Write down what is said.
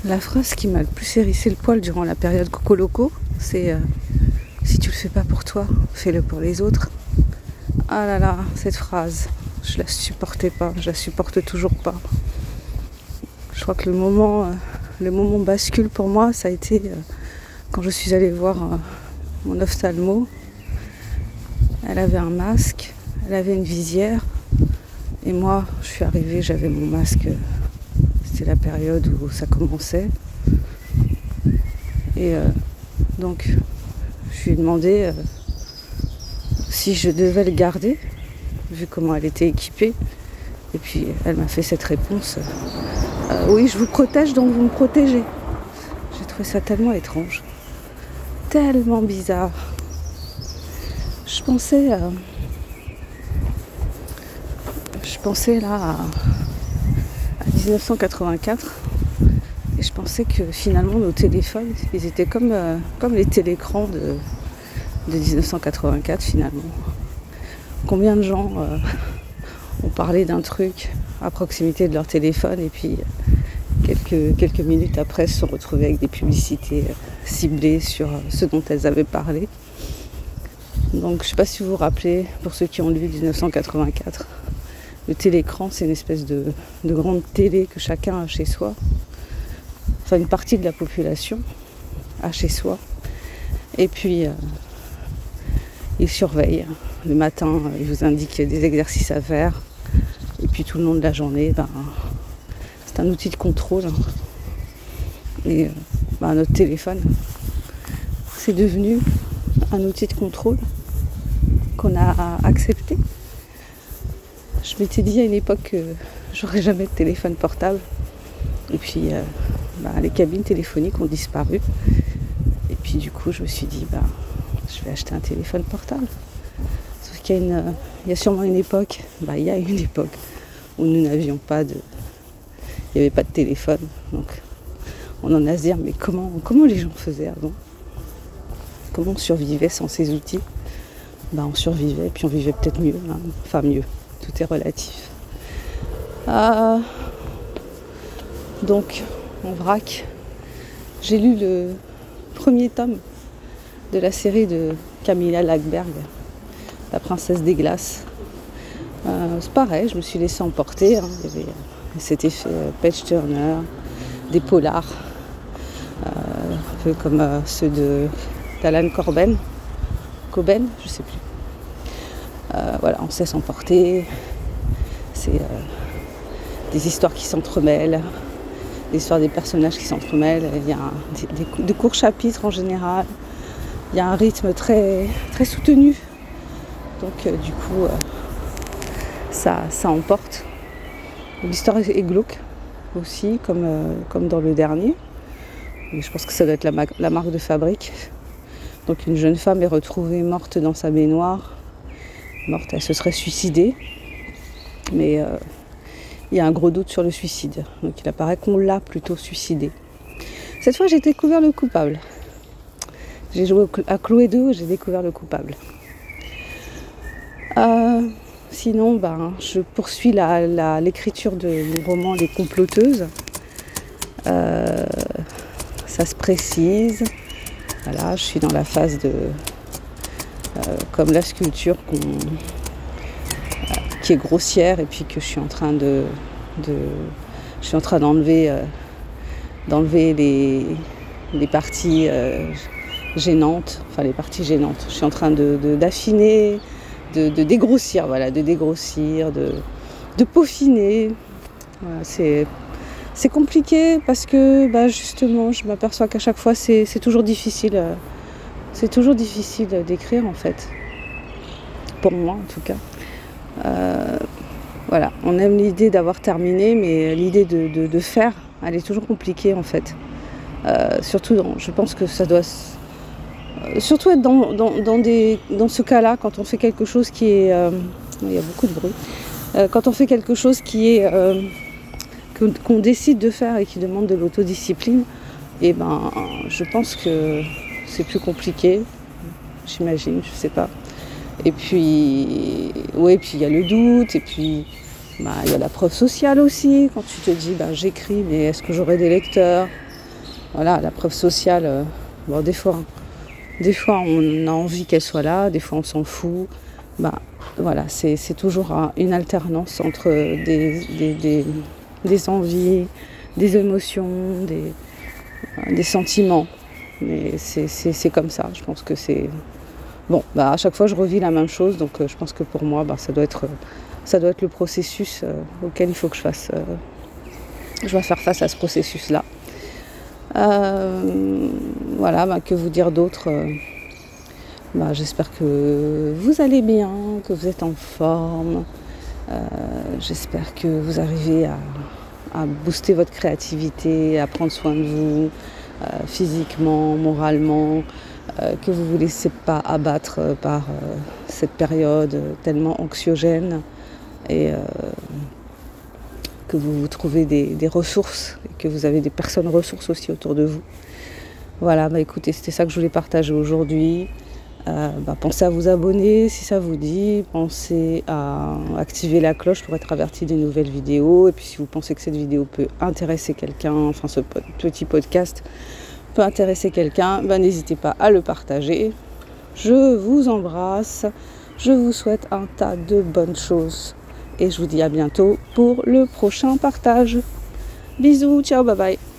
La phrase qui m'a le plus hérissé le poil durant la période Coco Loco, c'est si tu le fais pas pour toi, fais-le pour les autres. Ah là là, cette phrase, je la supportais pas, je la supporte toujours pas. Je crois que le moment bascule pour moi, ça a été quand je suis allée voir mon ophtalmo. Elle avait un masque, elle avait une visière, et moi, je suis arrivée, j'avais mon masque. C'était la période où ça commençait. Et donc, je lui ai demandé si je devais le garder, vu comment elle était équipée. Et puis, elle m'a fait cette réponse. Oui, je vous protège, donc vous me protégez. J'ai trouvé ça tellement étrange. Tellement bizarre. Je pensais là à 1984. Et je pensais que finalement nos téléphones, ils étaient comme les télécrans de 1984 finalement. Combien de gens ont parlé d'un truc à proximité de leur téléphone et puis quelques minutes après se sont retrouvés avec des publicités ciblées sur ce dont elles avaient parlé. Donc je ne sais pas si vous vous rappelez, pour ceux qui ont lu 1984, le télécran c'est une espèce de grande télé que chacun a chez soi. Enfin une partie de la population a chez soi. Et puis il surveille. Le matin, il vous indique des exercices à faire. Et puis tout le long de la journée, c'est un outil de contrôle. Et notre téléphone, c'est devenu un outil de contrôle qu'on a accepté. Je m'étais dit à une époque que j'aurais jamais de téléphone portable. Et puis les cabines téléphoniques ont disparu. Et puis du coup, je me suis dit, je vais acheter un téléphone portable. Sauf qu'il y a sûrement une époque, il y a une époque où nous n'avions pas il n'y avait pas de téléphone. Donc on en a à se dire, mais comment les gens faisaient avant? Comment on survivait sans ces outils? On survivait, puis on vivait peut-être mieux. Enfin mieux, tout est relatif. Donc, en vrac, j'ai lu le premier tome de la série de Camilla Läckberg, La princesse des glaces. C'est pareil, je me suis laissée emporter. Il y avait cet effet Page Turner, des polars, un peu comme ceux d'Alan Coben, je sais plus. On sait s'emporter. C'est des histoires qui s'entremêlent, l'histoire des personnages qui s'entremêlent. Il y a des courts chapitres en général. Il y a un rythme très, très soutenu. Donc du coup, ça emporte. L'histoire est glauque aussi, comme dans le dernier. Et je pense que ça doit être la marque de fabrique. Donc une jeune femme est retrouvée morte dans sa baignoire. Morte, elle se serait suicidée. Mais il y a un gros doute sur le suicide. Donc il apparaît qu'on l'a plutôt suicidée. Cette fois, j'ai découvert le coupable. J'ai joué à Chloé 2, j'ai découvert le coupable. Sinon, je poursuis l'écriture de mon roman Les Comploteuses. Ça se précise. Voilà, je suis dans la phase de... comme la sculpture qui est grossière et puis que je suis en train d'enlever les parties gênantes. Enfin, les parties gênantes. Je suis en train d'affiner, de dégrossir, de peaufiner. Voilà, c'est compliqué parce que justement je m'aperçois qu'à chaque fois c'est toujours difficile. C'est toujours difficile d'écrire en fait. Pour moi en tout cas. On aime l'idée d'avoir terminé, mais l'idée de faire, elle est toujours compliquée en fait. Surtout je pense que ça doit surtout être dans ce cas-là, quand on fait quelque chose qui est... il y a beaucoup de bruit. Quand on fait quelque chose qui est... qu'on décide de faire et qui demande de l'autodiscipline, je pense que c'est plus compliqué, j'imagine, je sais pas. Et puis, puis il y a le doute, et puis il y a la preuve sociale aussi, quand tu te dis, j'écris, mais est-ce que j'aurai des lecteurs? voilà, la preuve sociale, bon, des fois on a envie qu'elle soit là, des fois on s'en fout. Bah, voilà, c'est toujours une alternance entre des envies, des émotions, des sentiments. Mais c'est comme ça, je pense que c'est... Bon, bah, à chaque fois je revis la même chose, donc je pense que pour moi, bah, ça doit être le processus auquel il faut que je dois faire face à ce processus-là. Voilà, bah, que vous dire d'autre, bah, j'espère que vous allez bien, que vous êtes en forme. J'espère que vous arrivez à booster votre créativité, à prendre soin de vous, physiquement, moralement, que vous ne vous laissez pas abattre par cette période tellement anxiogène et que vous trouvez des ressources et que vous avez des personnes ressources aussi autour de vous. Voilà, bah écoutez, c'était ça que je voulais partager aujourd'hui. Pensez à vous abonner si ça vous dit, pensez à activer la cloche pour être averti des nouvelles vidéos, et puis si vous pensez que cette vidéo peut intéresser quelqu'un, enfin ce petit podcast peut intéresser quelqu'un, n'hésitez pas à le partager. Je vous embrasse, je vous souhaite un tas de bonnes choses et je vous dis à bientôt pour le prochain partage. Bisous, ciao, bye bye.